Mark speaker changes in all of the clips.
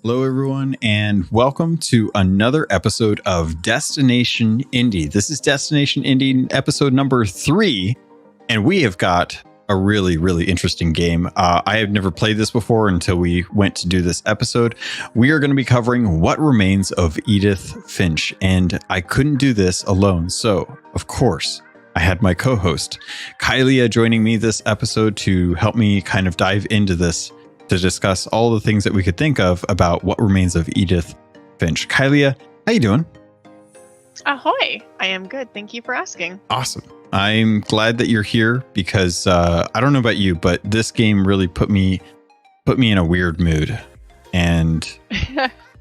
Speaker 1: Hello, everyone, and welcome to another episode of Destination Indie. This is Destination Indie episode number 3, and we have got a really, really interesting game. I have never played this before until we went to do this episode. We are going to be covering What Remains of Edith Finch, and I couldn't do this alone. So, of course, I had my co-host, Kyleia, joining me this episode to help me kind of dive into this, to discuss all the things that we could think of about What Remains of Edith Finch. Kyleia, how you doing?
Speaker 2: Ahoy! I am good. Thank you for asking.
Speaker 1: Awesome. I'm glad that you're here because I don't know about you, but this game really put me in a weird mood, and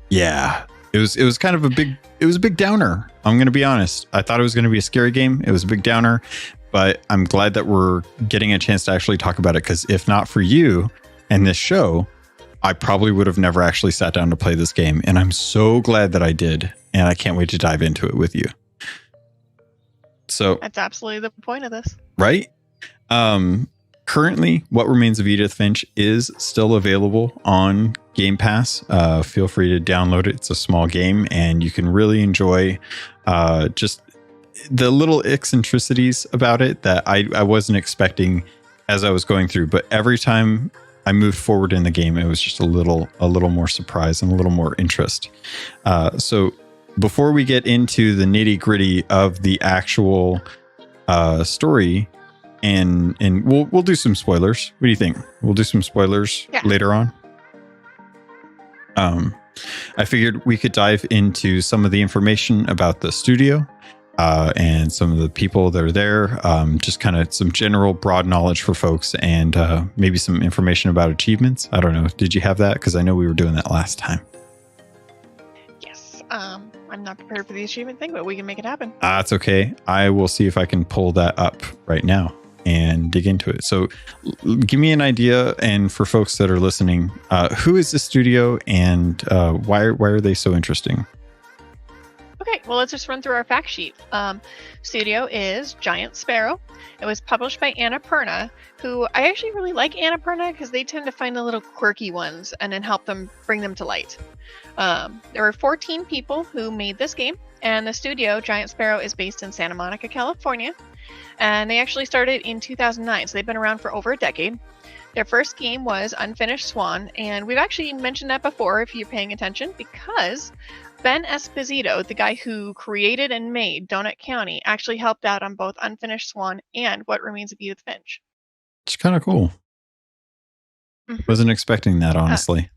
Speaker 1: yeah, it was kind of a big downer. I'm going to be honest. I thought it was going to be a scary game. It was a big downer, but I'm glad that we're getting a chance to actually talk about it, because if not for you and this show, I probably would have never actually sat down to play this game. And I'm so glad that I did. And I can't wait to dive into it with you. So
Speaker 2: that's absolutely the point of this.
Speaker 1: Right? Currently, What Remains of Edith Finch is still available on Game Pass. Feel free to download it. It's a small game, and you can really enjoy just the little eccentricities about it that I wasn't expecting as I was going through. But every time I moved forward in the game, it was just a little more surprise and a little more interest. So before we get into the nitty gritty of the actual story, and we'll do some spoilers. What do you think? We'll do some spoilers later on. I figured we could dive into some of the information about the studio and some of the people that are there, just kind of some general broad knowledge for folks, and maybe some information about achievements. I don't know. Did you have that? Because I know we were doing that last time.
Speaker 2: Yes. I'm not prepared for the achievement thing, but we can make it happen.
Speaker 1: It's okay. I will see if I can pull that up right now and dig into it. So give me an idea, and for folks that are listening, who is the studio, and why are they so interesting?
Speaker 2: Okay, well, let's just run through our fact sheet. Studio is Giant Sparrow. It was published by Annapurna, who I actually really like Annapurna because they tend to find the little quirky ones and then help them bring them to light. There were 14 people who made this game, and the studio, Giant Sparrow, is based in Santa Monica, California. And they actually started in 2009, so they've been around for over a decade. Their first game was Unfinished Swan, and we've actually mentioned that before if you're paying attention, because Ben Esposito, the guy who created and made Donut County, actually helped out on both Unfinished Swan and What Remains of Edith Finch.
Speaker 1: It's kind of cool. Mm-hmm. Wasn't expecting that, honestly.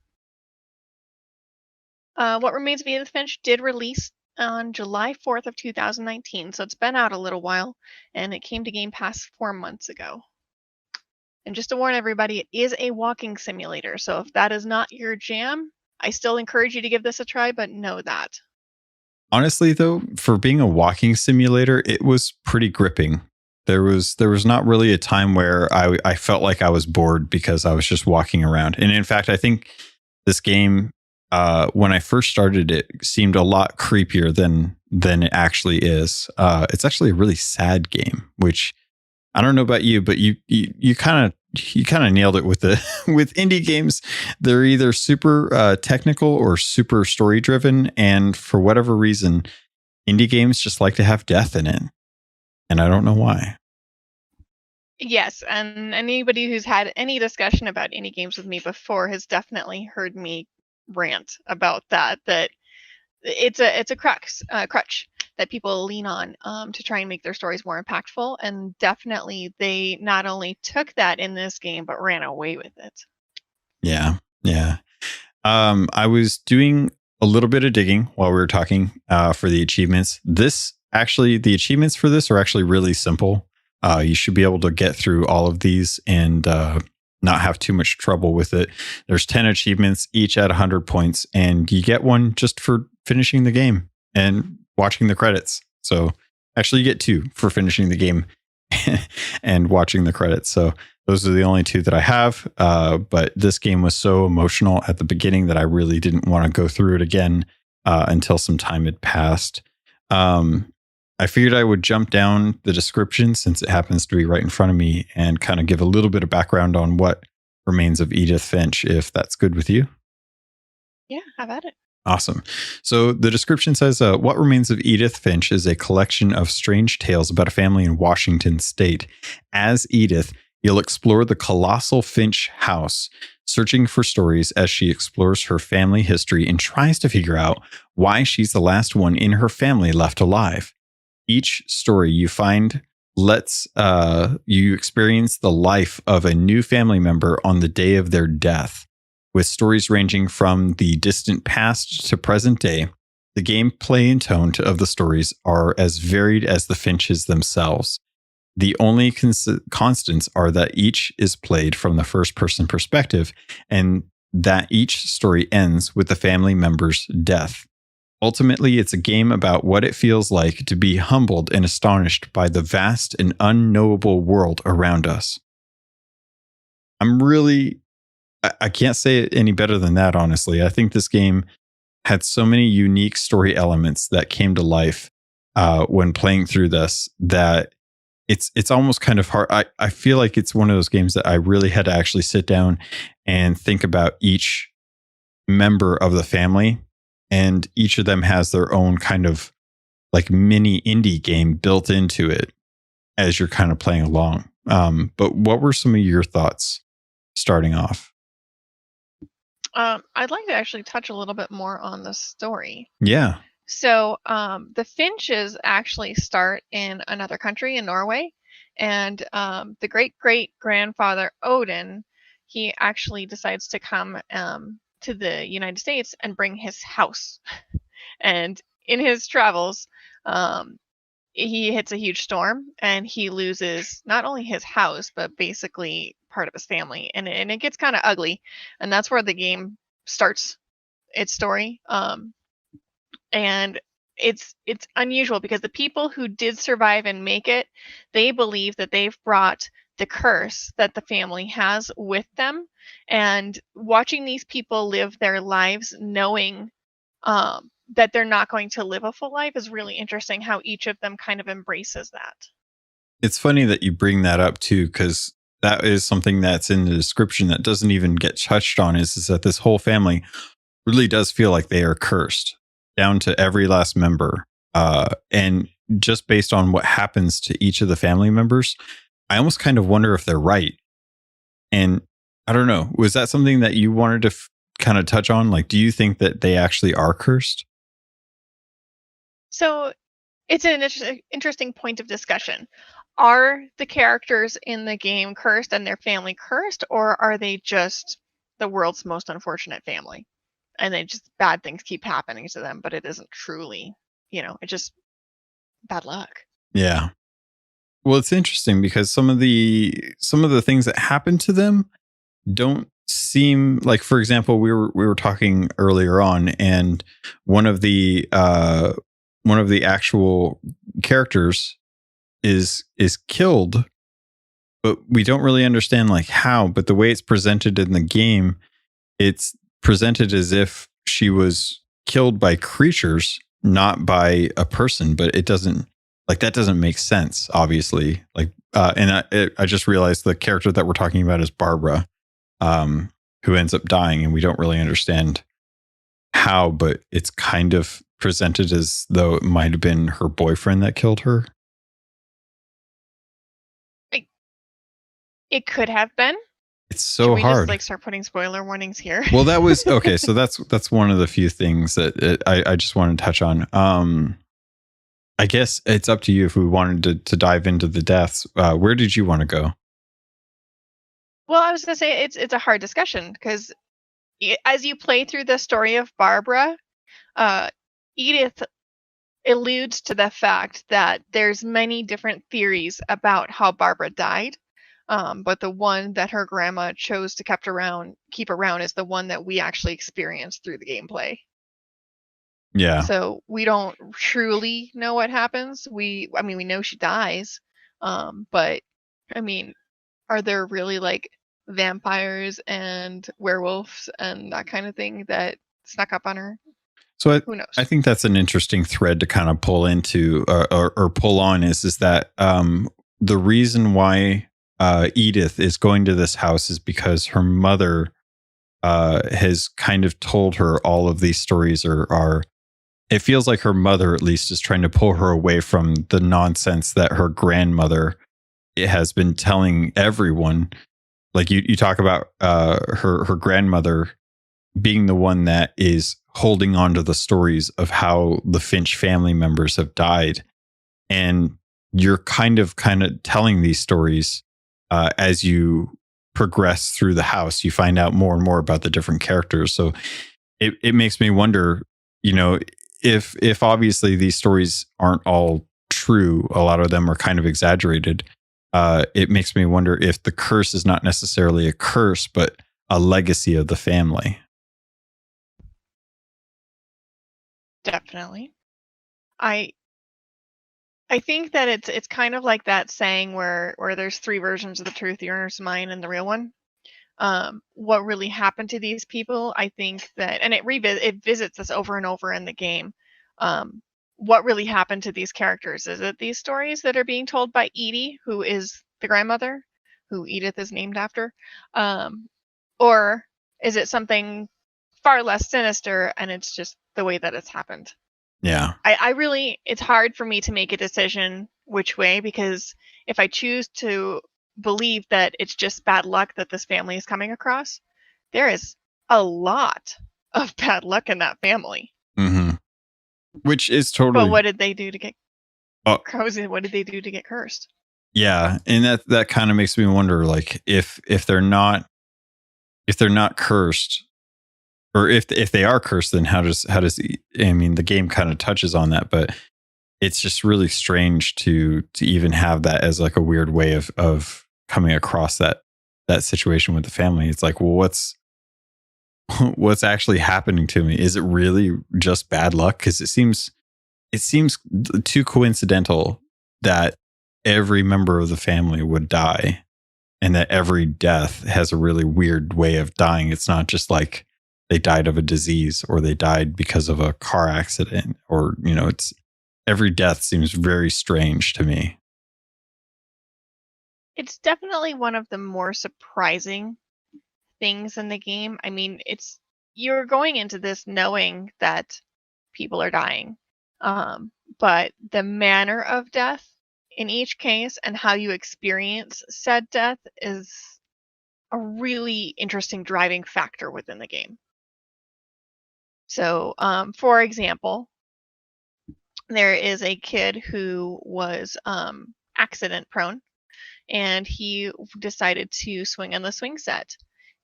Speaker 2: What Remains of Edith Finch did release on July 4th of 2019, so it's been out a little while, and it came to Game Pass 4 months ago. And just to warn everybody, it is a walking simulator, so if that is not your jam, I still encourage you to give this a try, but know that.
Speaker 1: Honestly, though, for being a walking simulator, it was pretty gripping. There was not really a time where I felt like I was bored because I was just walking around. And in fact, I think this game, when I first started it, seemed a lot creepier than it actually is. It's actually a really sad game, which I don't know about you, but you kind of nailed it with with indie games. They're either super technical or super story driven, and for whatever reason, indie games just like to have death in it, and I don't know why.
Speaker 2: Yes, and anybody who's had any discussion about indie games with me before has definitely heard me rant about that it's a crutch that people lean on to try and make their stories more impactful, and definitely they not only took that in this game but ran away with it.
Speaker 1: Yeah. I was doing a little bit of digging while we were talking for the achievements. The achievements for this are actually really simple. You should be able to get through all of these and not have too much trouble with it. There's 10 achievements, each at 100 points, and you get one just for finishing the game and watching the credits. So actually you get 2 for finishing the game and watching the credits. So those are the only 2 that I have. But this game was so emotional at the beginning that I really didn't want to go through it again until some time had passed. I figured I would jump down the description, since it happens to be right in front of me, and kind of give a little bit of background on What Remains of Edith Finch, if that's good with you.
Speaker 2: Yeah, have at it.
Speaker 1: Awesome. So the description says, What Remains of Edith Finch is a collection of strange tales about a family in Washington state. As Edith, you'll explore the colossal Finch house, searching for stories as she explores her family history and tries to figure out why she's the last one in her family left alive. Each story you find lets you experience the life of a new family member on the day of their death. With stories ranging from the distant past to present day, the gameplay and tone of the stories are as varied as the Finches themselves. The only constants are that each is played from the first-person perspective and that each story ends with the family member's death. Ultimately, it's a game about what it feels like to be humbled and astonished by the vast and unknowable world around us. I can't say it any better than that, honestly. I think this game had so many unique story elements that came to life when playing through this that it's almost kind of hard. I feel like it's one of those games that I really had to actually sit down and think about each member of the family, and each of them has their own kind of like mini indie game built into it as you're kind of playing along. But what were some of your thoughts starting off?
Speaker 2: I'd like to actually touch a little bit more on the story.
Speaker 1: Yeah.
Speaker 2: So the Finches actually start in another country in Norway, and the great-great-grandfather Odin, he actually decides to come to the United States and bring his house. And in his travels, he hits a huge storm, and he loses not only his house, but basically part of his family. And it gets kind of ugly. And that's where the game starts its story. And it's unusual because the people who did survive and make it, they believe that they've brought the curse that the family has with them. And watching these people live their lives knowing that they're not going to live a full life is really interesting, how each of them kind of embraces that.
Speaker 1: It's funny that you bring that up too, because that is something that's in the description that doesn't even get touched on, is that this whole family really does feel like they are cursed down to every last member. And just based on what happens to each of the family members, I almost kind of wonder if they're right. And I don't know, was that something that you wanted to kind of touch on? Like, do you think that they actually are cursed?
Speaker 2: So it's an interesting point of discussion. Are the characters in the game cursed and their family cursed, or are they just the world's most unfortunate family? And they just, bad things keep happening to them, but it isn't truly, it's just bad luck.
Speaker 1: Yeah. Well, it's interesting because some of the things that happen to them don't seem like, for example, we were talking earlier on, and one of the actual characters is killed, but we don't really understand like how. But the way it's presented in the game, it's presented as if she was killed by creatures, not by a person. But it doesn't, like, that doesn't make sense, obviously. Like, and I just realized the character that we're talking about is Barbara, who ends up dying, and we don't really understand how, but it's kind of presented as though it might have been her boyfriend that killed her.
Speaker 2: It could have been.
Speaker 1: It's so hard.
Speaker 2: Just start putting spoiler warnings here.
Speaker 1: Well, that was okay. So that's one of the few things that I just want to touch on. I guess it's up to you if we wanted to dive into the deaths. Where did you want to go?
Speaker 2: Well, I was going to say it's a hard discussion because as you play through the story of Barbara, Edith alludes to the fact that there's many different theories about how Barbara died. But the one that her grandma chose to keep around is the one that we actually experienced through the gameplay.
Speaker 1: Yeah.
Speaker 2: So we don't truly know what happens. We know she dies. But I mean, are there really like vampires and werewolves and that kind of thing that snuck up on her?
Speaker 1: So
Speaker 2: who knows?
Speaker 1: I think that's an interesting thread to kind of pull into or pull on is that the reason why Edith is going to this house is because her mother has kind of told her all of these stories are it feels like her mother at least is trying to pull her away from the nonsense that her grandmother has been telling everyone. Like you talk about her grandmother being the one that is holding on to the stories of how the Finch family members have died. And you're kind of telling these stories as you progress through the house. You find out more and more about the different characters. So it makes me wonder, if obviously these stories aren't all true, a lot of them are kind of exaggerated. It makes me wonder if the curse is not necessarily a curse, but a legacy of the family.
Speaker 2: Definitely. I think that it's kind of like that saying where there's three versions of the truth: yours, mine, and the real one. What really happened to these people? I think that, and it visits this over and over in the game. What really happened to these characters? Is it these stories that are being told by Edie, who is the grandmother, who Edith is named after, or is it something far less sinister, and it's just the way that it's happened?
Speaker 1: Yeah.
Speaker 2: I really, it's hard for me to make a decision which way, because if I choose to believe that it's just bad luck that this family is coming across, there is a lot of bad luck in that family.
Speaker 1: Mm-hmm. Which is totally.
Speaker 2: But what did they do to get cursed? What did they do to get cursed?
Speaker 1: Yeah, and that kind of makes me wonder, like, if they're not cursed, or if they are cursed, then how does I mean, the game kind of touches on that, but it's just really strange to even have that as like a weird way of coming across that situation with the family. It's like, well, what's actually happening to me? Is it really just bad luck? Because it seems too coincidental that every member of the family would die, and that every death has a really weird way of dying. It's not just like they died of a disease or they died because of a car accident, or it's every death seems very strange to me.
Speaker 2: It's definitely one of the more surprising things in the game. I mean, you're going into this knowing that people are dying, but the manner of death in each case and how you experience said death is a really interesting driving factor within the game. So, for example, there is a kid who was accident prone, and he decided to swing on the swing set.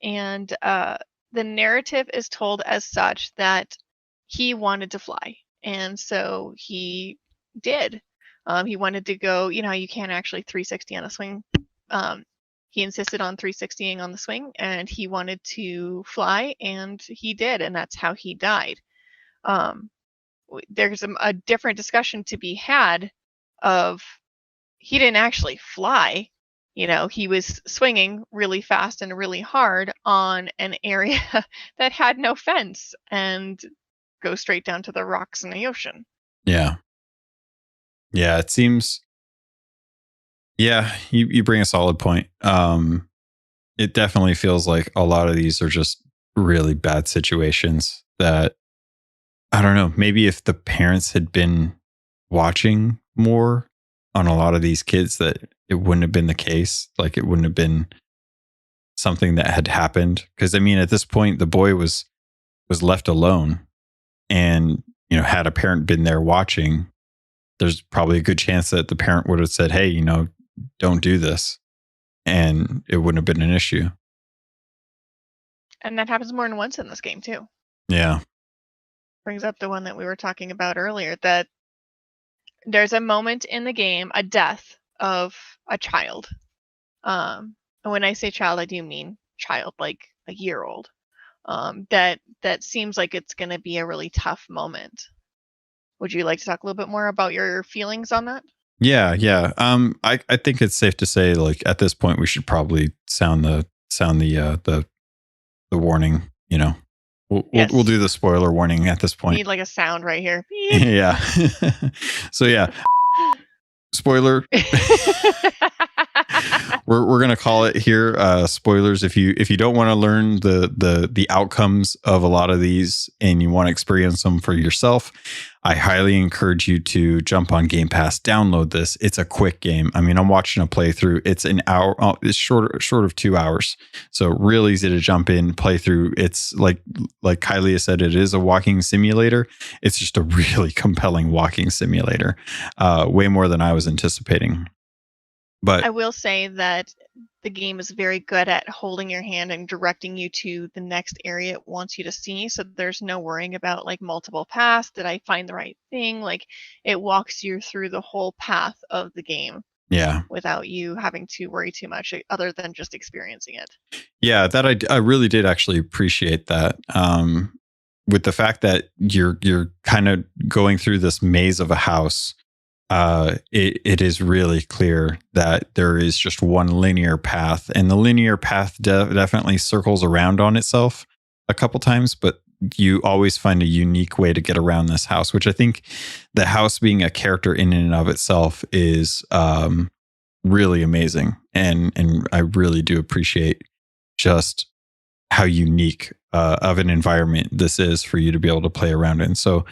Speaker 2: And the narrative is told as such that he wanted to fly. And so he did. He wanted to go, you can't actually 360 on a swing. He insisted on 360ing on the swing, and he wanted to fly, and he did. And that's how he died. There's a different discussion to be had of he didn't actually fly. He was swinging really fast and really hard on an area that had no fence and go straight down to the rocks in the ocean.
Speaker 1: Yeah. Yeah, it seems. Yeah, you bring a solid point. It definitely feels like a lot of these are just really bad situations that, I don't know, maybe if the parents had been watching more on a lot of these kids, that it wouldn't have been the case. Like, it wouldn't have been something that had happened. Because I mean, at this point, the boy was left alone, and had a parent been there watching, there's probably a good chance that the parent would have said, hey, don't do this, and it wouldn't have been an issue.
Speaker 2: And that happens more than once in this game too.
Speaker 1: Yeah.
Speaker 2: Brings up the one that we were talking about earlier, that there's a moment in the game, a death of a child. And when I say child, I do mean child, like a year old. That seems like it's going to be a really tough moment. Would you like to talk a little bit more about your feelings on that?
Speaker 1: Yeah. I think it's safe to say, like, at this point, we should probably sound the warning. We'll do the spoiler warning at this point.
Speaker 2: Need like a sound right here.
Speaker 1: Yeah. So yeah. Spoiler. we're gonna call it here. Spoilers. If you don't want to learn the outcomes of a lot of these and you want to experience them for yourself, I highly encourage you to jump on Game Pass, download this. It's a quick game. I mean, I'm watching a playthrough. It's an hour. It's short of 2 hours, so real easy to jump in, play through. It's like Kyleia said, it is a walking simulator. It's just a really compelling walking simulator, way more than I was anticipating. But
Speaker 2: I will say that the game is very good at holding your hand and directing you to the next area it wants you to see. So there's no worrying about like multiple paths. Did I find the right thing? Like it walks you through the whole path of the game.
Speaker 1: Yeah.
Speaker 2: Without you having to worry too much other than just experiencing it.
Speaker 1: Yeah, that I really did actually appreciate that. With the fact that you're kind of going through this maze of a house, it is really clear that there is just one linear path, and the linear path definitely circles around on itself a couple times, but you always find a unique way to get around this house, which I think the house being a character in and of itself is really amazing. And I really do appreciate just how unique of an environment this is for you to be able to play around in. So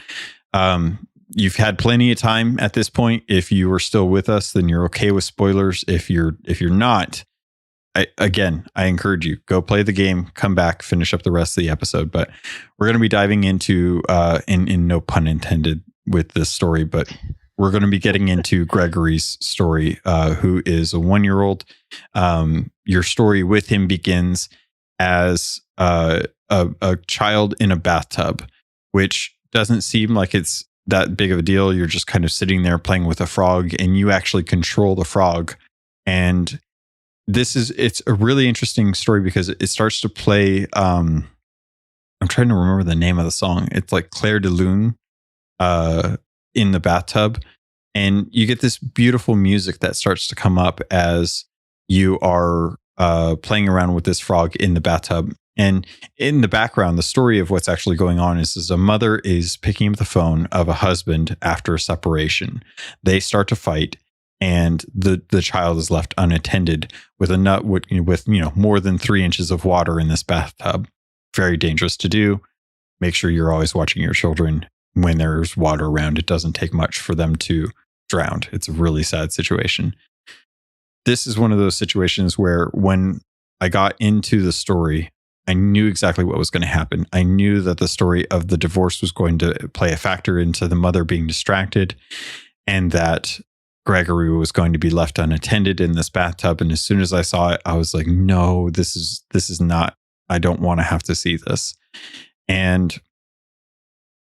Speaker 1: you've had plenty of time at this point. If you are still with us, then you're okay with spoilers. If you're not, I encourage you, go play the game, come back, finish up the rest of the episode. But we're going to be diving into, in no pun intended with this story, but we're going to be getting into Gregory's story, who is a 1-year-old. Your story with him begins as a child in a bathtub, which doesn't seem like it's that big of a deal. You're just kind of sitting there playing with a frog, and you actually control the frog. And it's a really interesting story because it starts to play. I'm trying to remember the name of the song. It's like Claire de Lune in the bathtub. And you get this beautiful music that starts to come up as you are playing around with this frog in the bathtub. And in the background, the story of what's actually going on is a mother is picking up the phone of a husband after a separation. They start to fight, and the child is left unattended with more than 3 inches of water in this bathtub. Very dangerous to do. Make sure you're always watching your children when there's water around. It doesn't take much for them to drown. It's a really sad situation. This is one of those situations where when I got into the story, I knew exactly what was going to happen. I knew that the story of the divorce was going to play a factor into the mother being distracted, and that Gregory was going to be left unattended in this bathtub. And as soon as I saw it, I was like, no, this is not, I don't want to have to see this. And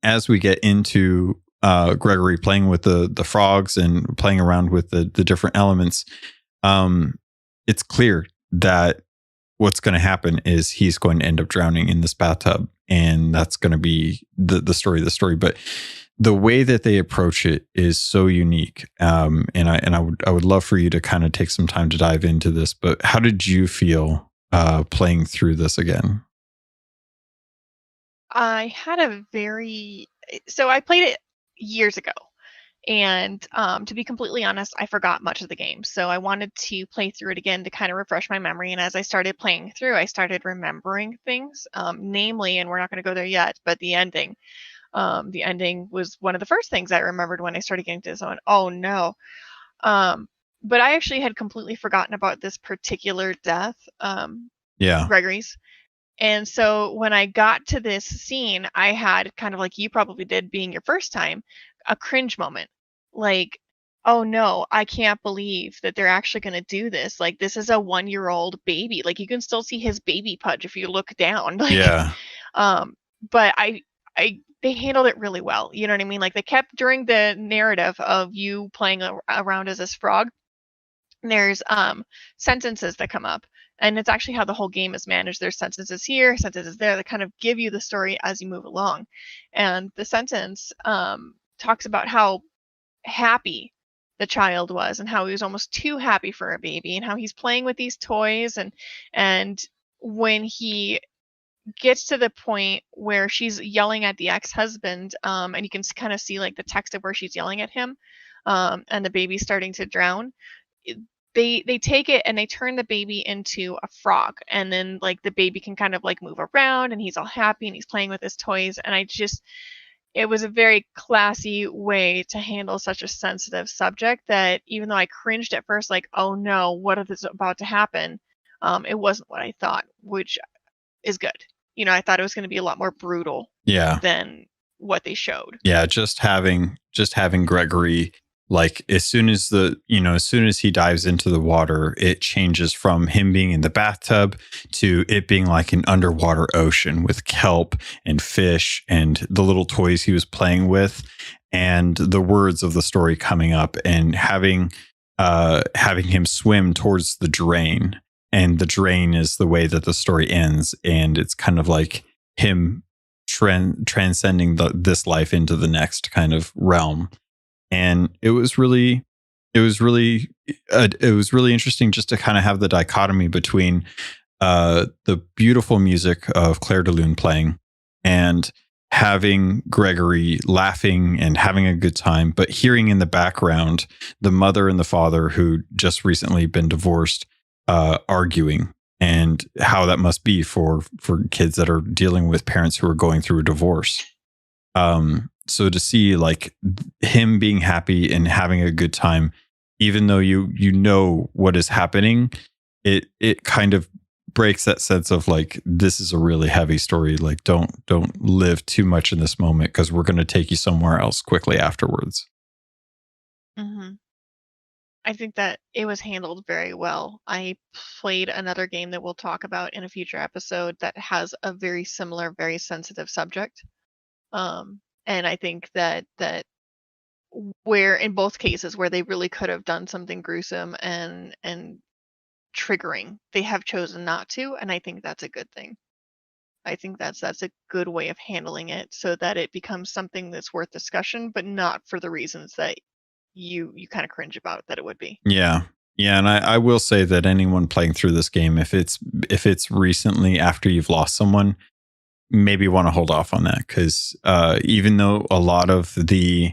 Speaker 1: as we get into Gregory playing with the frogs and playing around with the different elements, it's clear that what's going to happen is he's going to end up drowning in this bathtub, and that's going to be the story of the story. But the way that they approach it is so unique, and I would love for you to kind of take some time to dive into this. But how did you feel playing through this again?
Speaker 2: I had so I played it years ago. And to be completely honest, I forgot much of the game. So I wanted to play through it again to kind of refresh my memory. And as I started playing through, I started remembering things, namely, and we're not going to go there yet, but the ending. The ending was one of the first things I remembered when I started getting to this. I went, oh no. But I actually had completely forgotten about this particular death, Gregory's. And so when I got to this scene, I had kind of like you probably did being your first time, a cringe moment. Like, oh no, I can't believe that they're actually going to do this. Like, this is a 1-year-old baby. Like, you can still see his baby pudge if you look down. Like,
Speaker 1: yeah.
Speaker 2: But they handled it really well. You know what I mean? Like, they kept during the narrative of you playing around as this frog. There's sentences that come up. And it's actually how the whole game is managed. There's sentences here, sentences there that kind of give you the story as you move along. And the sentence talks about how happy the child was and how he was almost too happy for a baby and how he's playing with these toys. And when he gets to the point where she's yelling at the ex-husband, and you can kind of see like the text of where she's yelling at him, and the baby's starting to drown. they take it and they turn the baby into a frog, and then like the baby can kind of like move around and he's all happy and he's playing with his toys. And it was a very classy way to handle such a sensitive subject that even though I cringed at first, like, oh no, what is about to happen? It wasn't what I thought, which is good. I thought it was going to be a lot more brutal than what they showed.
Speaker 1: Yeah, just having Gregory, like as soon as he dives into the water, it changes from him being in the bathtub to it being like an underwater ocean with kelp and fish and the little toys he was playing with, and the words of the story coming up, and having him swim towards the drain. And the drain is the way that the story ends, and it's kind of like him transcending this life into the next kind of realm. And it was really interesting just to kind of have the dichotomy between the beautiful music of Claire de Lune playing and having Gregory laughing and having a good time, but hearing in the background the mother and the father who just recently been divorced arguing, and how that must be for kids that are dealing with parents who are going through a divorce. So to see like him being happy and having a good time, even though you know what is happening, it kind of breaks that sense of like, this is a really heavy story. Like don't live too much in this moment, because we're going to take you somewhere else quickly afterwards.
Speaker 2: Mm-hmm. I think that it was handled very well. I played another game that we'll talk about in a future episode that has a very similar, very sensitive subject. And I think that where in both cases where they really could have done something gruesome and triggering, they have chosen not to, and I think that's a good thing. I think that's a good way of handling it, so that it becomes something that's worth discussion, but not for the reasons that you kind of cringe about that it would be.
Speaker 1: Yeah. And I will say that anyone playing through this game, if it's recently after you've lost someone, maybe want to hold off on that, because even though a lot of the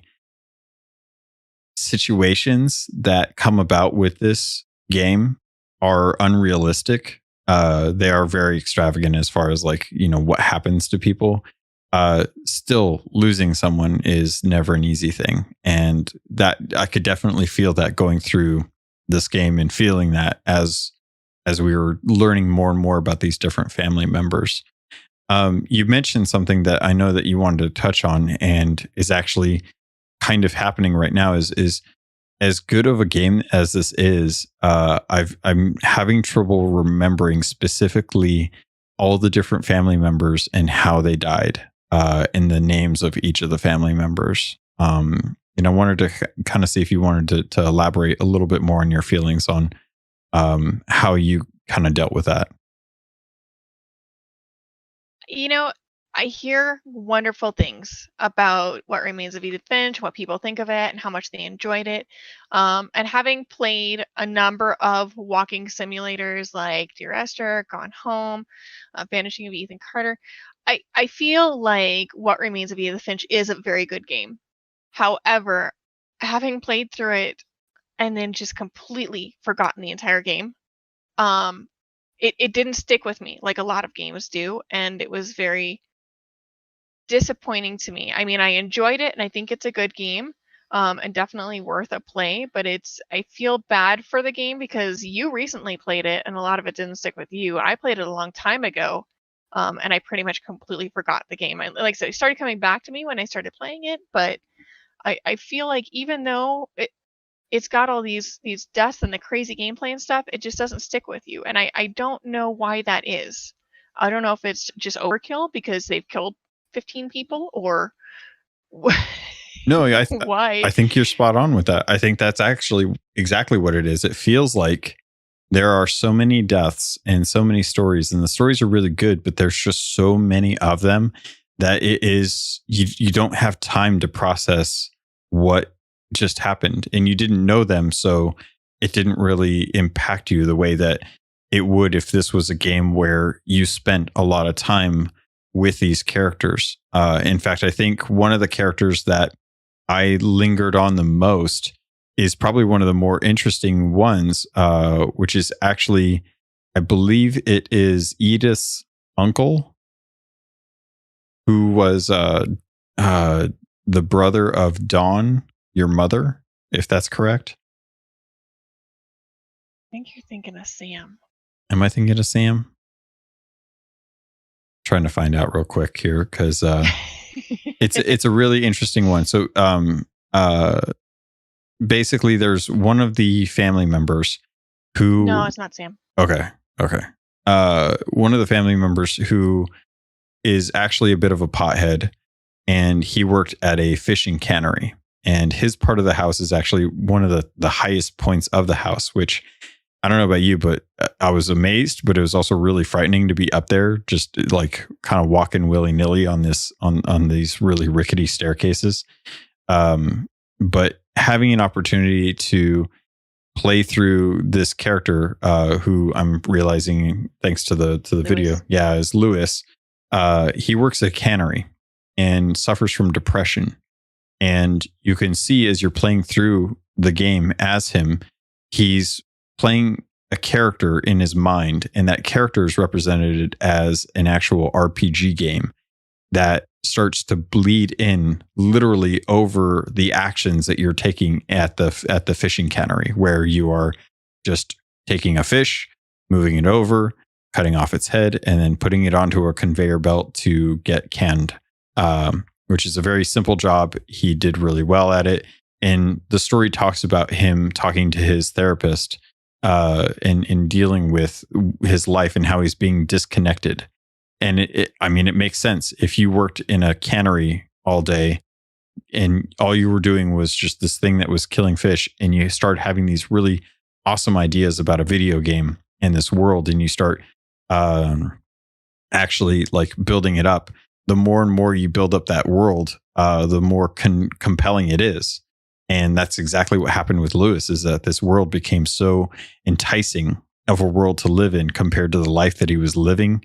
Speaker 1: situations that come about with this game are unrealistic, they are very extravagant as far as like, what happens to people. Still losing someone is never an easy thing. And that I could definitely feel that going through this game, and feeling that as we were learning more and more about these different family members. You mentioned something that I know that you wanted to touch on, and is actually kind of happening right now, is as good of a game as this is, I'm having trouble remembering specifically all the different family members and how they died, and the names of each of the family members. I wanted to kind of see if you wanted to elaborate a little bit more on your feelings on how you kind of dealt with that.
Speaker 2: I hear wonderful things about What Remains of Edith Finch, what people think of it, and how much they enjoyed it. And having played a number of walking simulators like Dear Esther, Gone Home, Vanishing of Ethan Carter, I feel like What Remains of Edith Finch is a very good game. However, having played through it and then just completely forgotten the entire game, it didn't stick with me like a lot of games do, and it was very disappointing to me. I mean, I enjoyed it, and I think it's a good game, and definitely worth a play, but I feel bad for the game because you recently played it, and a lot of it didn't stick with you. I played it a long time ago, and I pretty much completely forgot the game. Like I said, it started coming back to me when I started playing it, but I feel like even though it's got all these deaths and the crazy gameplay and stuff, it just doesn't stick with you. And I don't know why that is. I don't know if it's just overkill because they've killed 15 people, or
Speaker 1: no,
Speaker 2: why?
Speaker 1: I think you're spot on with that. I think that's actually exactly what it is. It feels like there are so many deaths and so many stories, and the stories are really good, but there's just so many of them that it is, you don't have time to process what just happened, and you didn't know them, so it didn't really impact you the way that it would if this was a game where you spent a lot of time with these characters. In fact, I think one of the characters that I lingered on the most is probably one of the more interesting ones, which is actually, I believe it is Edith's uncle, who was the brother of Dawn, your mother, if that's correct.
Speaker 2: I think you're thinking of Sam.
Speaker 1: Am I thinking of Sam? Trying to find out real quick here because it's a really interesting one. So basically, there's one of the family members who.
Speaker 2: No, it's not Sam.
Speaker 1: Okay. One of the family members who is actually a bit of a pothead, and he worked at a fishing cannery. And his part of the house is actually one of the highest points of the house, which I don't know about you, but I was amazed, but it was also really frightening to be up there, just like kind of walking willy-nilly on these really rickety staircases. But having an opportunity to play through this character, who I'm realizing thanks to the video, is Lewis. He works at a cannery and suffers from depression. And you can see as you're playing through the game as him, he's playing a character in his mind, and that character is represented as an actual RPG game that starts to bleed in literally over the actions that you're taking at the fishing cannery, where you are just taking a fish, moving it over, cutting off its head, and then putting it onto a conveyor belt to get canned, which is a very simple job. He did really well at it. And the story talks about him talking to his therapist in dealing with his life and how he's being disconnected. And it makes sense. If you worked in a cannery all day and all you were doing was just this thing that was killing fish, and you start having these really awesome ideas about a video game and this world, and you start actually like building it up, the more and more you build up that world, the more compelling it is. And that's exactly what happened with Lewis, is that this world became so enticing of a world to live in compared to the life that he was living,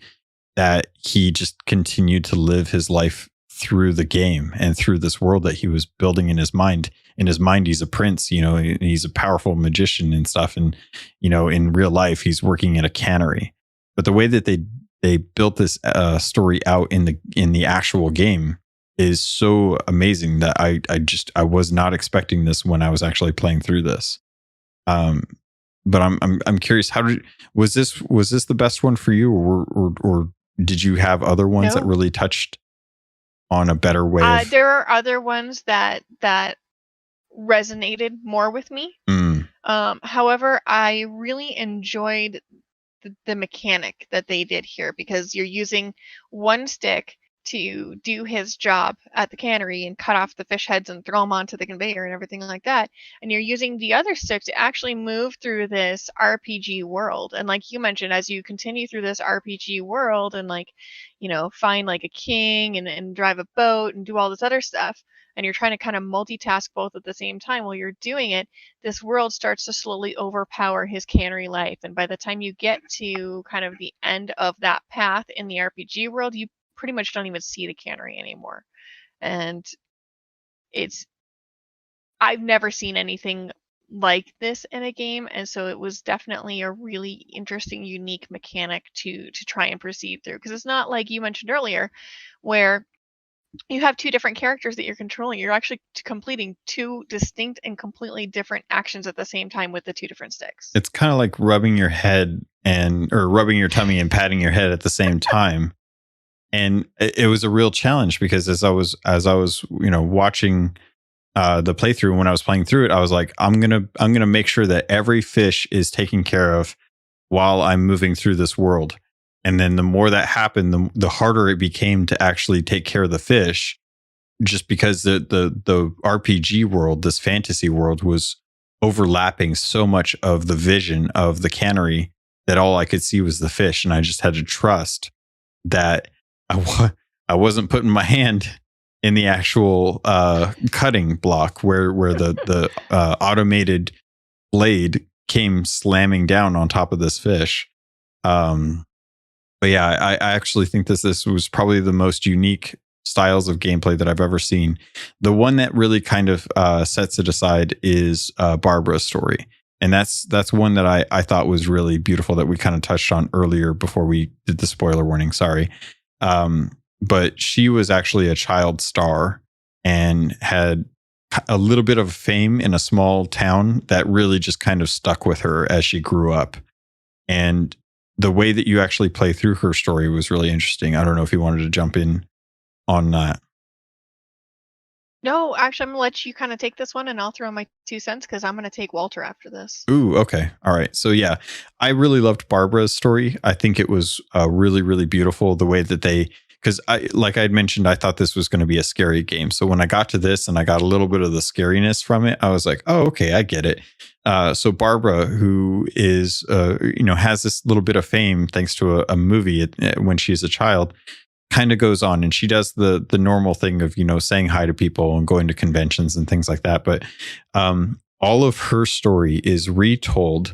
Speaker 1: that he just continued to live his life through the game and through this world that he was building in his mind. In his mind, he's a prince, he's a powerful magician and stuff. And, in real life, he's working at a cannery. But the way that they built this story out in the actual game is so amazing that I was not expecting this when I was actually playing through this. But I'm curious, was this the best one for you, or did you have other ones that really touched on a better way?
Speaker 2: There are other ones that resonated more with me. However, I really enjoyed the mechanic that they did here, because you're using one stick to do his job at the cannery and cut off the fish heads and throw them onto the conveyor and everything like that. And you're using the other stick to actually move through this RPG world. And like you mentioned, as you continue through this RPG world and find like a king and drive a boat and do all this other stuff, and you're trying to kind of multitask both at the same time while you're doing it, this world starts to slowly overpower his cannery life. And by the time you get to kind of the end of that path in the RPG world, you pretty much don't even see the cannery anymore. And I've never seen anything like this in a game, and so it was definitely a really interesting, unique mechanic to try and proceed through, because it's not like you mentioned earlier where you have two different characters that you're controlling. You're actually completing two distinct and completely different actions at the same time with the two different sticks.
Speaker 1: It's kind of like rubbing your head or rubbing your tummy and patting your head at the same time. And it was a real challenge, because as I was watching the playthrough, when I was playing through it, I was like, I'm gonna make sure that every fish is taken care of while I'm moving through this world. And then the more that happened, the harder it became to actually take care of the fish, just because the RPG world, this fantasy world, was overlapping so much of the vision of the cannery that all I could see was the fish. And I just had to trust that I wasn't putting my hand in the actual cutting block where the automated blade came slamming down on top of this fish. But yeah, I actually think this was probably the most unique styles of gameplay that I've ever seen. The one that really kind of sets it aside is Barbara's story. And that's one that I thought was really beautiful that we kind of touched on earlier before we did the spoiler warning. Sorry. But she was actually a child star and had a little bit of fame in a small town that really just kind of stuck with her as she grew up. And the way that you actually play through her story was really interesting. I don't know if you wanted to jump in on that.
Speaker 2: No, actually, I'm gonna let you kind of take this one, and I'll throw my 2 cents because I'm gonna take Walter after this.
Speaker 1: Ooh, okay. All right. So yeah, I really loved Barbara's story. I think it was really, really beautiful the way that because like I'd mentioned, I thought this was going to be a scary game. So when I got to this and I got a little bit of the scariness from it, I was like, oh, okay, I get it. So Barbara, who is, has this little bit of fame thanks to a movie when she's a child, kind of goes on and she does the normal thing of, saying hi to people and going to conventions and things like that. But all of her story is retold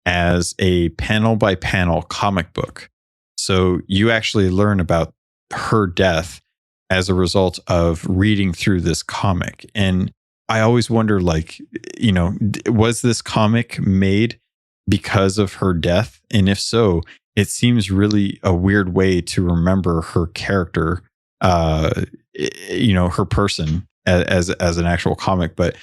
Speaker 1: as a panel by panel comic book. So you actually learn about her death as a result of reading through this comic. And I always wonder, was this comic made because of her death? And if so, it seems really a weird way to remember her character, her person as an actual comic. But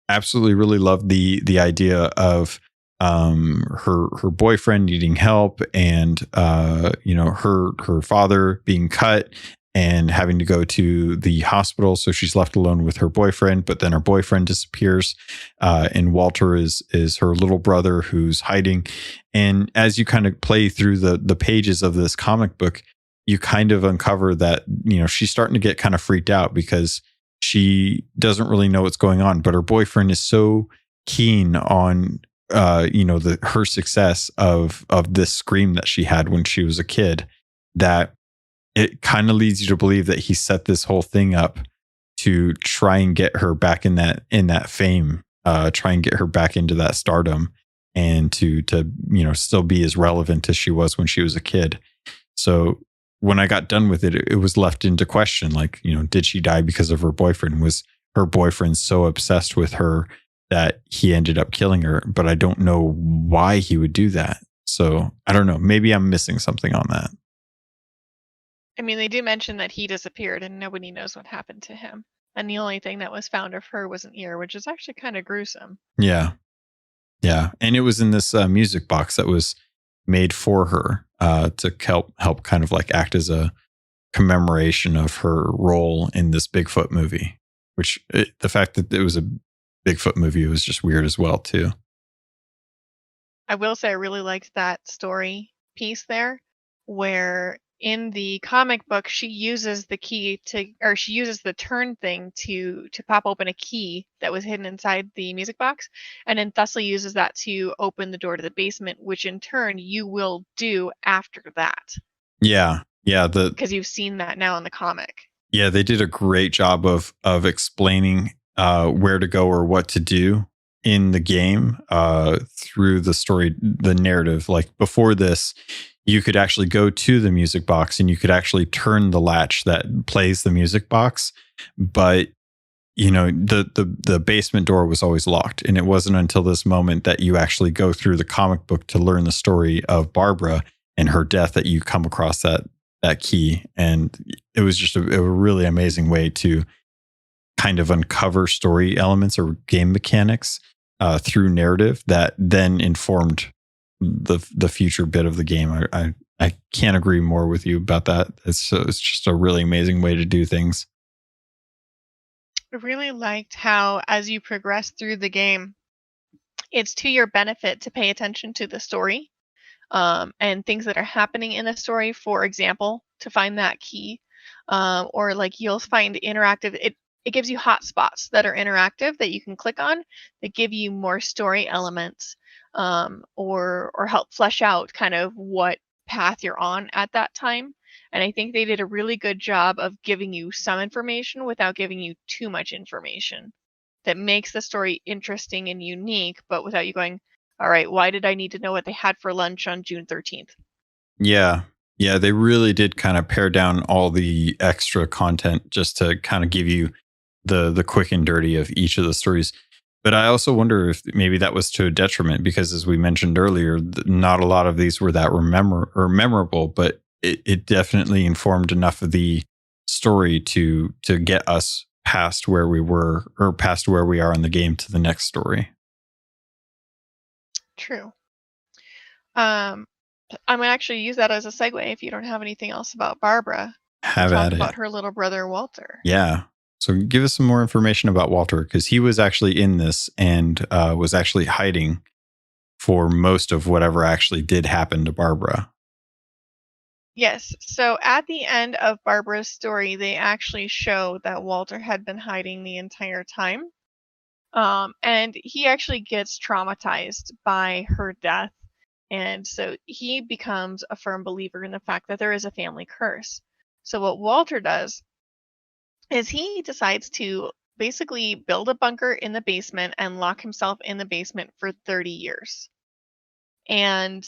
Speaker 1: absolutely really loved the idea of her boyfriend needing help and her father being cut and having to go to the hospital. So she's left alone with her boyfriend, but then her boyfriend disappears. And Walter is her little brother who's hiding. And as you kind of play through the pages of this comic book, you kind of uncover that, she's starting to get kind of freaked out because she doesn't really know what's going on, but her boyfriend is so keen on, her success of this scream that she had when she was a kid, that it kind of leads you to believe that he set this whole thing up to try and get her back in that fame, try and get her back into that stardom, and to still be as relevant as she was when she was a kid. So when I got done with it, it was left into question, did she die because of her boyfriend? Was her boyfriend so obsessed with her that he ended up killing her? But I don't know why he would do that. So I don't know. Maybe I'm missing something on that.
Speaker 2: I mean, they do mention that he disappeared and nobody knows what happened to him. And the only thing that was found of her was an ear, which is actually kind of gruesome.
Speaker 1: Yeah. Yeah. And it was in this music box that was made for her to help kind of act as a commemoration of her role in this Bigfoot movie, which the fact that it was a Bigfoot movie was just weird as well, too.
Speaker 2: I will say I really liked that story piece there where in the comic book, she uses the turn thing to pop open a key that was hidden inside the music box, and then thusly uses that to open the door to the basement, which in turn you will do after that.
Speaker 1: Yeah.
Speaker 2: Because you've seen that now in the comic.
Speaker 1: Yeah, they did a great job of explaining where to go or what to do in the game through the story, the narrative. Like before this, you could actually go to the music box and you could actually turn the latch that plays the music box. But, the basement door was always locked. And it wasn't until this moment that you actually go through the comic book to learn the story of Barbara and her death that you come across that key. And it was just a really amazing way to kind of uncover story elements or game mechanics through narrative that then informed the future bit of the game. I can't agree more with you about that. It's just a really amazing way to do things.
Speaker 2: I really liked how, as you progress through the game, it's to your benefit to pay attention to the story and things that are happening in the story. For example, to find that key, or you'll find interactive. It gives you hot spots that are interactive that you can click on that give you more story elements, or help flesh out kind of what path you're on at that time. And I think they did a really good job of giving you some information without giving you too much information that makes the story interesting and unique, but without you going, all right, why did I need to know what they had for lunch on June 13th?
Speaker 1: Yeah. Yeah, they really did kind of pare down all the extra content just to kind of give you the quick and dirty of each of the stories. But I also wonder if maybe that was to a detriment because, as we mentioned earlier, not a lot of these were that memorable, but it definitely informed enough of the story to get us past where we were or past where we are in the game to the next story.
Speaker 2: True. I'm going to actually use that as a segue if you don't have anything else about Barbara.
Speaker 1: Have
Speaker 2: talk
Speaker 1: at
Speaker 2: about
Speaker 1: it.
Speaker 2: her little brother, Walter.
Speaker 1: Yeah. So give us some more information about Walter, because he was actually in this and was actually hiding for most of whatever actually did happen to Barbara.
Speaker 2: Yes. So at the end of Barbara's story, they actually show that Walter had been hiding the entire time. And he actually gets traumatized by her death. And so he becomes a firm believer in the fact that there is a family curse. So what Walter does is he decides to basically build a bunker in the basement and lock himself in the basement for 30 years. And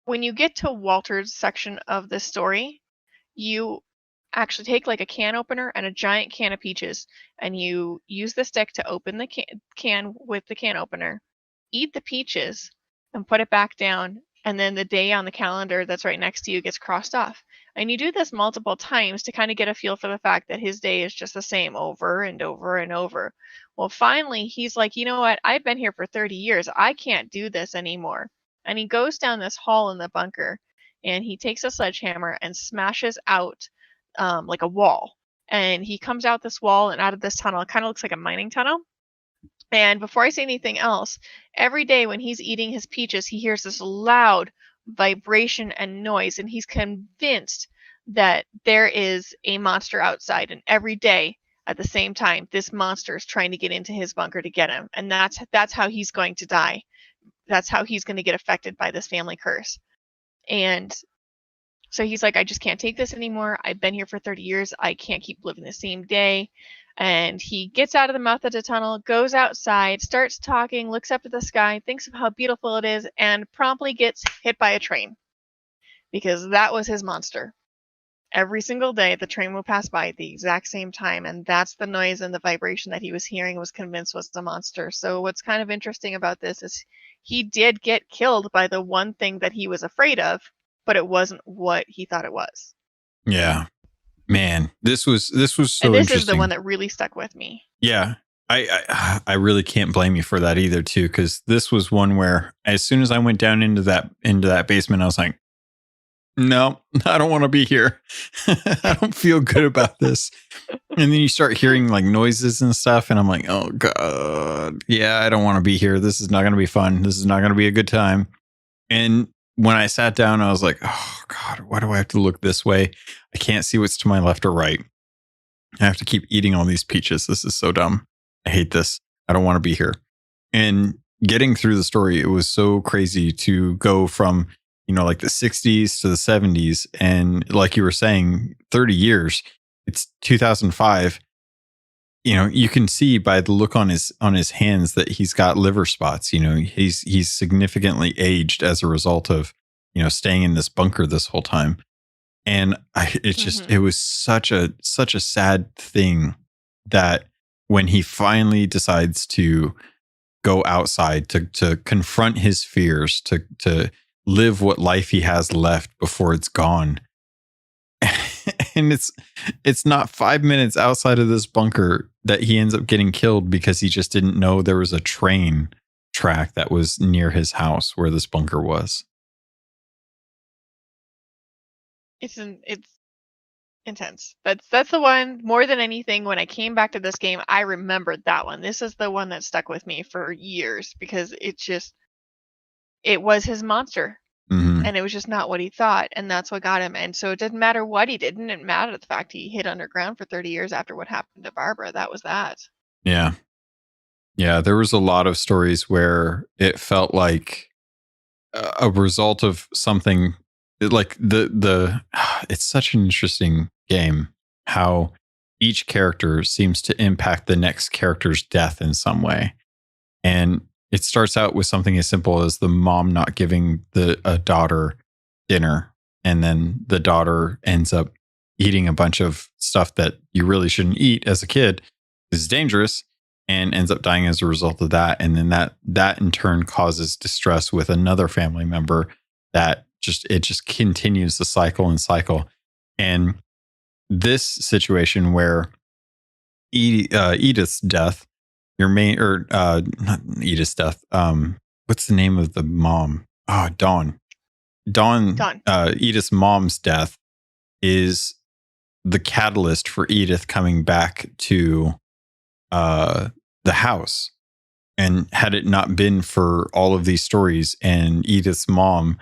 Speaker 2: when you get to Walter's section of the story, you actually take like a can opener and a giant can of peaches, and you use the stick to open the can with the can opener, eat the peaches, and put it back down, and then the day on the calendar that's right next to you gets crossed off. And you do this multiple times to kind of get a feel for the fact that his day is just the same over and over and over. Well, finally, he's like, you know what? I've been here for 30 years. I can't do this anymore. And he goes down this hall in the bunker, and he takes a sledgehammer and smashes out like a wall. And he comes out this wall and out of this tunnel. It kind of looks like a mining tunnel. And before I say anything else, every day when he's eating his peaches, he hears this loud vibration and noise, and he's convinced that there is a monster outside. And every day at the same time, this monster is trying to get into his bunker to get him. And that's how he's going to die. That's how he's going to get affected by this family curse. And so he's like, I just can't take this anymore. I've been here for 30 years. I can't keep living the same day. And he gets out of the mouth of the tunnel, goes outside, starts talking, looks up at the sky, thinks of how beautiful it is, and promptly gets hit by a train. Because that was his monster. Every single day, the train will pass by at the exact same time, and that's the noise and the vibration that he was hearing, was convinced was the monster. So what's kind of interesting about this is he did get killed by the one thing that he was afraid of, but it wasn't what he thought it was.
Speaker 1: Yeah. Man, this was so interesting.
Speaker 2: And this is the one that really stuck with me.
Speaker 1: Yeah. I really can't blame you for that either, too, because this was one where as soon as I went down into that basement, I was like, no, I don't want to be here. I don't feel good about this. And then you start hearing like noises and stuff, and I'm like, oh God, yeah, I don't want to be here. This is not going to be fun. This is not going to be a good time. And when I sat down, I was like, oh God, why do I have to look this way? I can't see what's to my left or right. I have to keep eating all these peaches. This is so dumb. I hate this. I don't want to be here. And getting through the story, it was so crazy to go from, like the 60s to the 70s. And like you were saying, 30 years, it's 2005. You can see by the look on his hands that he's got liver spots. He's significantly aged as a result of, staying in this bunker this whole time. And it was such a sad thing that when he finally decides to go outside to confront his fears, to live what life he has left before it's gone. And it's not 5 minutes outside of this bunker that he ends up getting killed because he just didn't know there was a train track that was near his house where this bunker was.
Speaker 2: It's intense. That's the one, more than anything, when I came back to this game, I remembered that one. This is the one that stuck with me for years because it was his monster.
Speaker 1: Mm-hmm.
Speaker 2: And it was just not what he thought. And that's what got him. And so it didn't matter what he did. It didn't matter the fact he hid underground for 30 years after what happened to Barbara. That was that.
Speaker 1: Yeah. Yeah. There was a lot of stories where it felt like a result of something like it's such an interesting game how each character seems to impact the next character's death in some way. And it starts out with something as simple as the mom not giving a daughter dinner and then the daughter ends up eating a bunch of stuff that you really shouldn't eat as a kid. Is dangerous, and ends up dying as a result of that. And then that in turn causes distress with another family member that just continues the cycle and cycle. And this situation where Edith's death, your main, or not Edith's death. What's the name of the mom? Oh, Dawn. Edith's mom's death is the catalyst for Edith coming back to the house. And had it not been for all of these stories and Edith's mom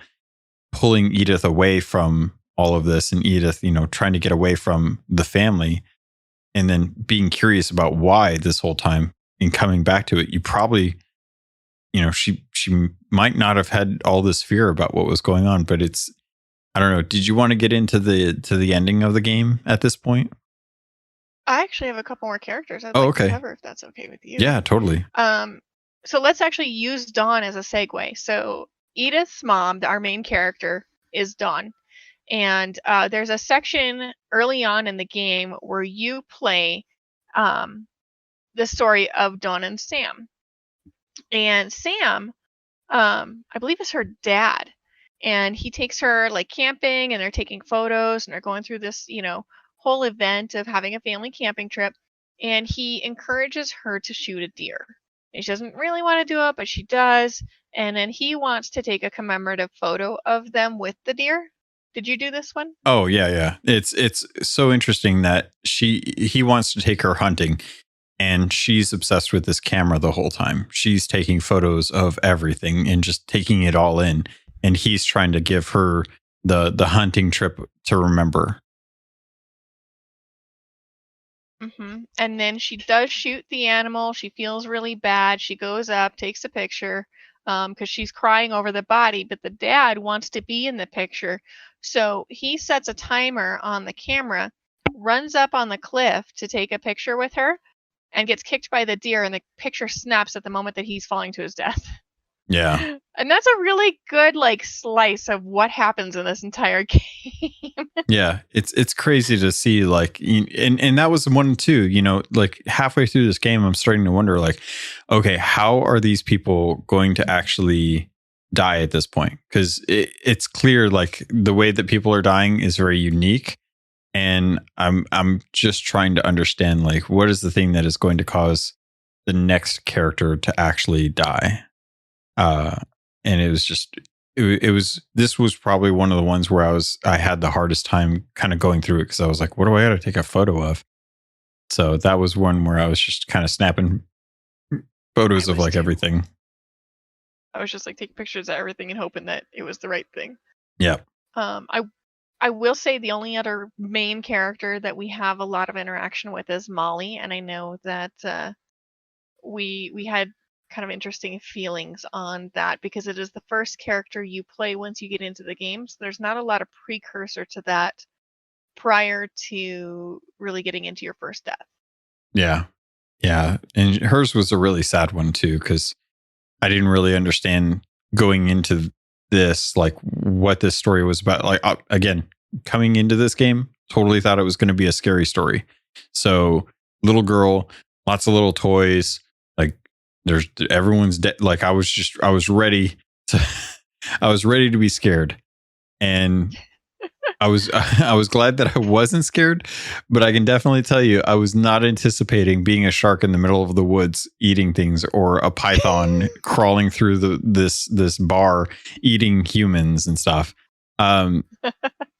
Speaker 1: pulling Edith away from all of this, and Edith, trying to get away from the family, and then being curious about why this whole time and coming back to it, you probably, she might not have had all this fear about what was going on. But it's, I don't know. Did you want to get into the ending of the game at this point?
Speaker 2: I actually have a couple more characters I'd like to cover, if that's okay with you.
Speaker 1: Yeah, totally.
Speaker 2: So let's actually use Dawn as a segue. So Edith's mom, our main character, is Dawn. And there's a section early on in the game where you play the story of Dawn and Sam. And Sam, I believe, is her dad. And he takes her like camping, and they're taking photos, and they're going through this, whole event of having a family camping trip. And he encourages her to shoot a deer. And she doesn't really want to do it, but she does. And then he wants to take a commemorative photo of them with the deer. Did you do this one?
Speaker 1: Oh, yeah. It's so interesting that he wants to take her hunting, and she's obsessed with this camera the whole time. She's taking photos of everything and just taking it all in. And he's trying to give her the hunting trip to remember.
Speaker 2: Mm-hmm. And then she does shoot the animal. She feels really bad. She goes up, takes a picture, because she's crying over the body, but the dad wants to be in the picture. So he sets a timer on the camera, runs up on the cliff to take a picture with her, and gets kicked by the deer, and the picture snaps at the moment that he's falling to his death.
Speaker 1: Yeah.
Speaker 2: And that's a really good slice of what happens in this entire game.
Speaker 1: Yeah, it's crazy to see, and that was one too, halfway through this game, I'm starting to wonder, okay, how are these people going to actually die at this point? Because it's clear, the way that people are dying is very unique. And I'm just trying to understand, what is the thing that is going to cause the next character to actually die? And it was just, this was probably one of the ones where I had the hardest time kind of going through it, because I was like, what do I got to take a photo of? So that was one where I was just kind of snapping photos of everything.
Speaker 2: I was just taking pictures of everything and hoping that it was the right thing.
Speaker 1: Yeah.
Speaker 2: I will say the only other main character that we have a lot of interaction with is Molly, and I know that we had kind of interesting feelings on that, because it is the first character you play once you get into the game. So there's not a lot of precursor to that prior to really getting into your first death.
Speaker 1: Yeah. And hers was a really sad one too, because I didn't really understand going into this, what this story was about. Again, coming into this game, totally thought it was going to be a scary story. So little girl, lots of little toys, everyone's dead. I was ready to be scared, and I was glad that I wasn't scared, but I can definitely tell you I was not anticipating being a shark in the middle of the woods eating things, or a python crawling through this bar eating humans and stuff. So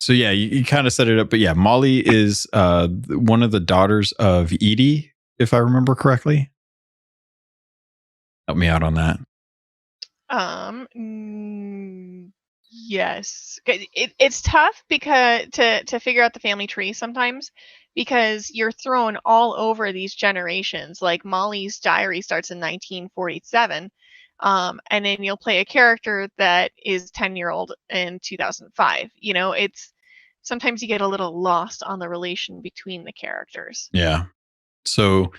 Speaker 1: yeah, you kind of set it up, but yeah, Molly is one of the daughters of Edie, if I remember correctly. Help me out on that.
Speaker 2: Yes. It's tough because to figure out the family tree sometimes, because you're thrown all over these generations. Molly's diary starts in 1947, and then you'll play a character that is 10-year-old in 2005. It's sometimes you get a little lost on the relation between the characters.
Speaker 1: Yeah. So.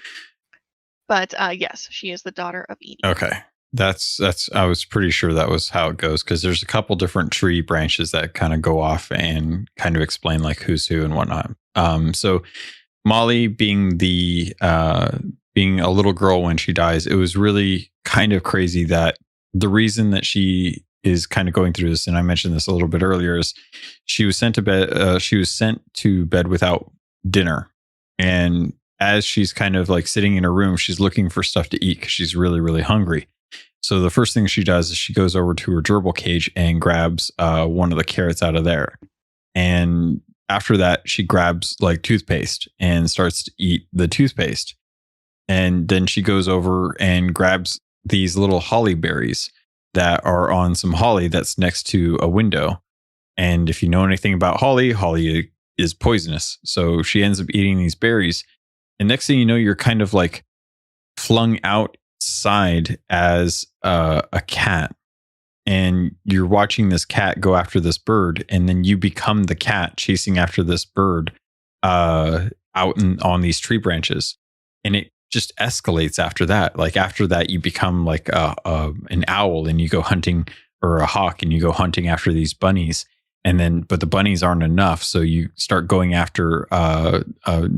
Speaker 2: But yes, she is the daughter of Edie.
Speaker 1: Okay. That's I was pretty sure that was how it goes, because there's a couple different tree branches that kind of go off and kind of explain like who's who and whatnot. So Molly being being a little girl when she dies, it was really kind of crazy that the reason that she is kind of going through this, and I mentioned this a little bit earlier, is she was sent to bed. She was sent to bed without dinner, and as she's kind of like sitting in her room, she's looking for stuff to eat because she's really, really hungry. So the first thing she does is she goes over to her gerbil cage and grabs one of the carrots out of there. And after that, she grabs like toothpaste and starts to eat the toothpaste. And then she goes over and grabs these little holly berries that are on some holly that's next to a window. And if you know anything about holly, holly is poisonous. So she ends up eating these berries. And next thing you know, you're kind of like flung outside as a cat, and you're watching this cat go after this bird, and then you become the cat chasing after this bird out on these tree branches, and it just escalates after that. Like after that, you become like an owl, and you go hunting, or a hawk, and you go hunting after these bunnies. And then, but the bunnies aren't enough, so you start going after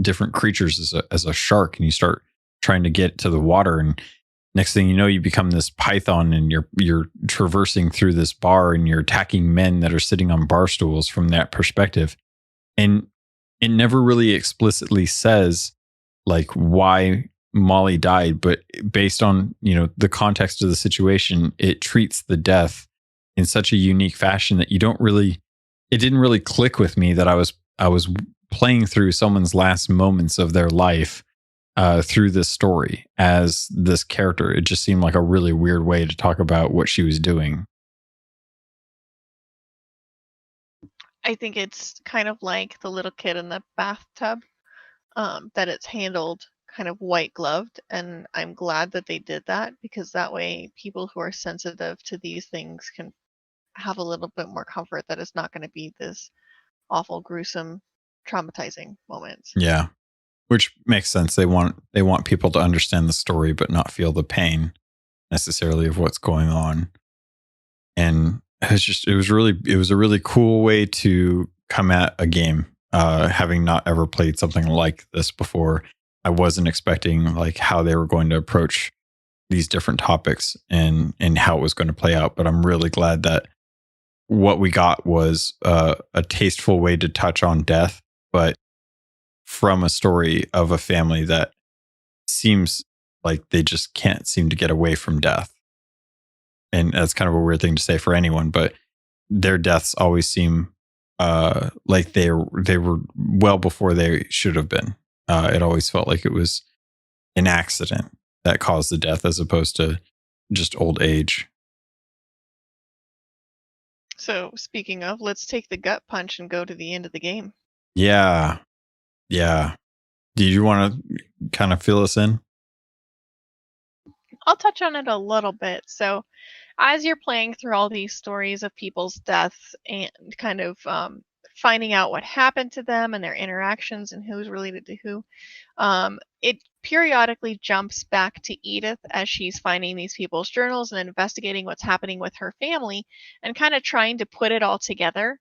Speaker 1: different creatures as a shark, and you start trying to get to the water. And next thing you know, you become this python, and you're traversing through this bar, and you're attacking men that are sitting on bar stools from that perspective. And it never really explicitly says like why Molly died, but based on the context of the situation, it treats the death in such a unique fashion that it didn't really click with me that I was playing through someone's last moments of their life through this story as this character. It just seemed like a really weird way to talk about what she was doing.
Speaker 2: I think it's kind of like the little kid in the bathtub, that it's handled kind of white gloved. And I'm glad that they did that, because that way people who are sensitive to these things can have a little bit more comfort that it's not going to be this awful, gruesome, traumatizing moment.
Speaker 1: Yeah, which makes sense. They want people to understand the story but not feel the pain necessarily of what's going on. And it was a really cool way to come at a game. Having not ever played something like this before, I wasn't expecting like how they were going to approach these different topics and how it was going to play out. But I'm really glad that what we got was a tasteful way to touch on death, but from a story of a family that seems like they just can't seem to get away from death. And that's kind of a weird thing to say for anyone, but their deaths always seem like they were well before they should have been. It always felt like it was an accident that caused the death as opposed to just old age.
Speaker 2: So speaking of, let's take the gut punch and go to the end of the game.
Speaker 1: Yeah. Do you want to kind of fill us in?
Speaker 2: I'll touch on it a little bit. So as you're playing through all these stories of people's deaths and kind of finding out what happened to them and their interactions and who's related to who, it periodically jumps back to Edith as she's finding these people's journals and investigating what's happening with her family and kind of trying to put it all together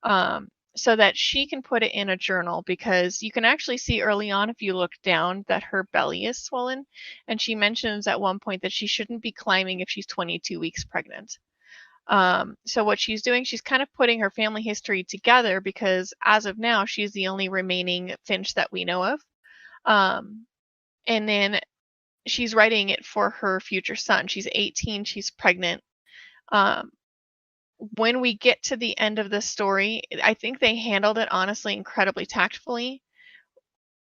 Speaker 2: so that she can put it in a journal, because you can actually see early on, if you look down, that her belly is swollen. And she mentions at one point that she shouldn't be climbing if she's 22 weeks pregnant. So what she's doing, she's kind of putting her family history together, because as of now, she's the only remaining Finch that we know of. And then she's writing it for her future son. She's 18, she's pregnant. When we get to the end of the story, I think they handled it honestly incredibly tactfully.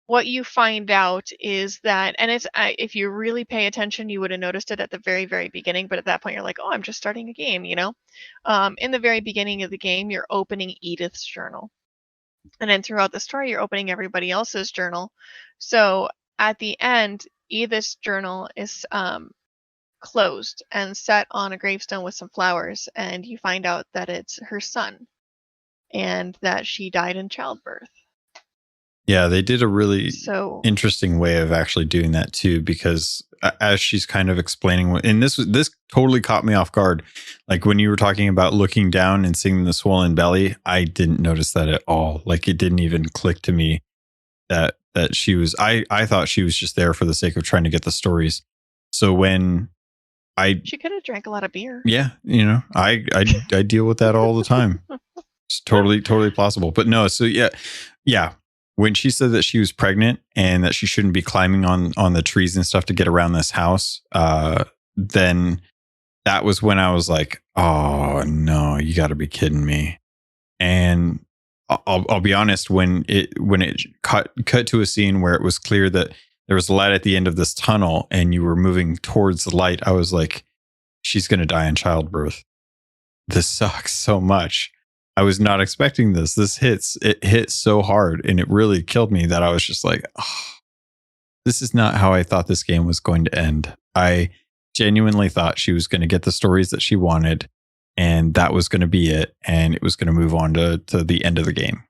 Speaker 2: What you find out is that, and it's if you really pay attention, you would have noticed it at the very, very beginning. But at that point, you're like, oh, I'm just starting a game, In the very beginning of the game, you're opening Edith's journal. And then throughout the story, you're opening everybody else's journal. So at the end, Edith's journal is closed and set on a gravestone with some flowers. And you find out that it's her son and that she died in childbirth.
Speaker 1: Yeah, they did a really interesting way of actually doing that too, because as she's kind of explaining and this totally caught me off guard. Like when you were talking about looking down and seeing the swollen belly, I didn't notice that at all. Like it didn't even click to me that she was, I thought she was just there for the sake of trying to get the stories. So when she could have drank a lot of beer. Yeah. I deal with that all the time. It's totally plausible. But no, so yeah. When she said that she was pregnant and that she shouldn't be climbing on the trees and stuff to get around this house, then that was when I was like, oh no, you got to be kidding me. And I'll be honest, when it cut to a scene where it was clear that there was a light at the end of this tunnel and you were moving towards the light, I was like, she's going to die in childbirth. This sucks so much. I was not expecting this. It hit so hard and it really killed me that I was just like, oh, this is not how I thought this game was going to end. I genuinely thought she was going to get the stories that she wanted and that was going to be it. And it was going to move on to the end of the game.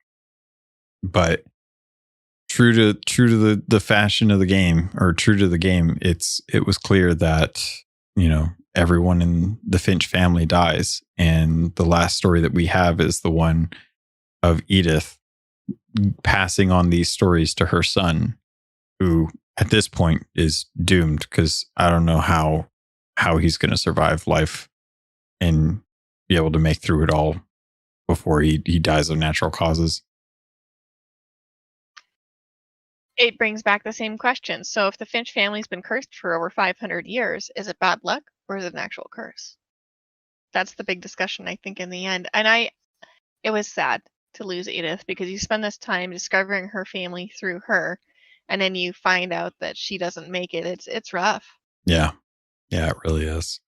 Speaker 1: But true to the fashion of the game, or true to the game, it was clear that, everyone in the Finch family dies. And the last story that we have is the one of Edith passing on these stories to her son, who at this point is doomed because I don't know how he's going to survive life and be able to make through it all before he dies of natural causes.
Speaker 2: It brings back the same question. So if the Finch family's been cursed for over 500 years, is it bad luck or is it an actual curse? That's the big discussion, I think, in the end. And it was sad to lose Edith because you spend this time discovering her family through her, and then you find out that she doesn't make it. It's rough.
Speaker 1: Yeah. Yeah, it really is.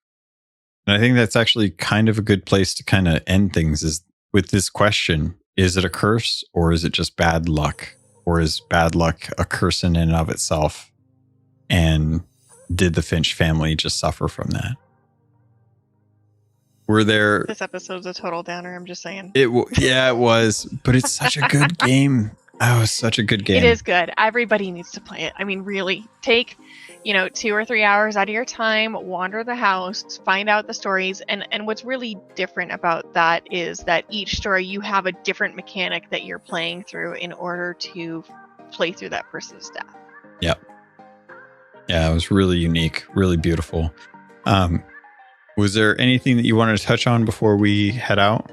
Speaker 1: And I think that's actually kind of a good place to kind of end things is with this question. Is it a curse or is it just bad luck? Or is bad luck a curse in and of itself? And did the Finch family just suffer from that? Were there...
Speaker 2: This episode's a total downer, I'm just saying.
Speaker 1: It was. But it's such a good game. Oh, it's such a good game.
Speaker 2: It is good. Everybody needs to play it. I mean, really, take 2 or 3 hours out of your time, wander the house, find out the stories. And what's really different about that is that each story, you have a different mechanic that you're playing through in order to play through that person's death.
Speaker 1: Yep. Yeah, it was really unique, really beautiful. Was there anything that you wanted to touch on before we head out?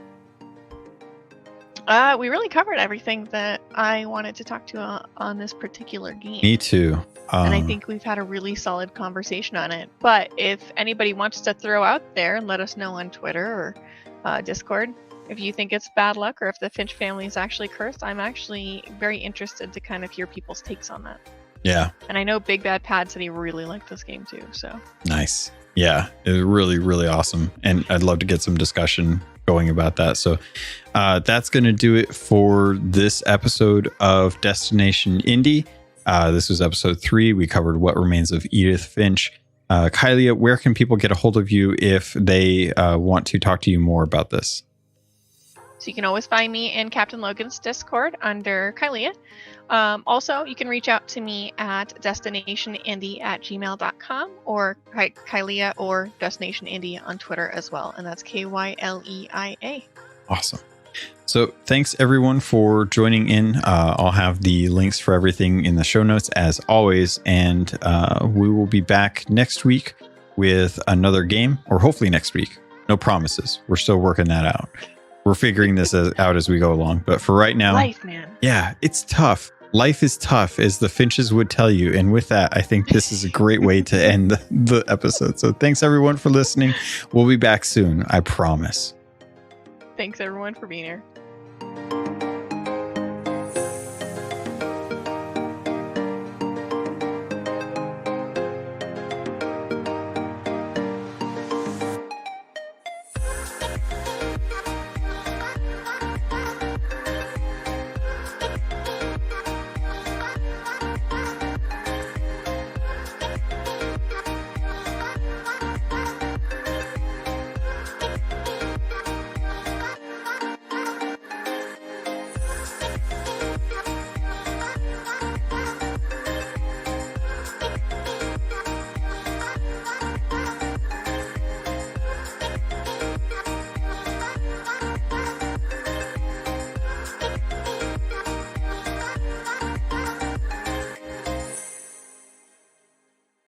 Speaker 2: We really covered everything that I wanted to talk to on this particular game.
Speaker 1: Me too.
Speaker 2: And I think we've had a really solid conversation on it. But if anybody wants to throw out there and let us know on Twitter or Discord, if you think it's bad luck or if the Finch family is actually cursed, I'm actually very interested to kind of hear people's takes on that.
Speaker 1: Yeah.
Speaker 2: And I know Big Bad Pad said he really liked this game too. So
Speaker 1: nice. Yeah, it was really, really awesome. And I'd love to get some discussion going about that. So that's going to do it for this episode of Destination Indie. This was episode 3. We covered What Remains of Edith Finch. Kyleia, where can people get a hold of you if they want to talk to you more about this?
Speaker 2: So you can always find me in Captain Logan's Discord under Kyleia. Also, you can reach out to me at destinationindie@gmail.com or Kyleia or Destination Indie on Twitter as well. And that's KYLEIA.
Speaker 1: Awesome. So thanks everyone for joining in. I'll have the links for everything in the show notes as always. And we will be back next week with another game, or hopefully next week. No promises. We're still working that out. We're figuring this out as we go along. But for right now,
Speaker 2: life, man.
Speaker 1: Yeah, it's tough. Life is tough, as the Finches would tell you. And with that, I think this is a great way to end the episode. So thanks everyone for listening. We'll be back soon. I promise.
Speaker 2: Thanks everyone for being here.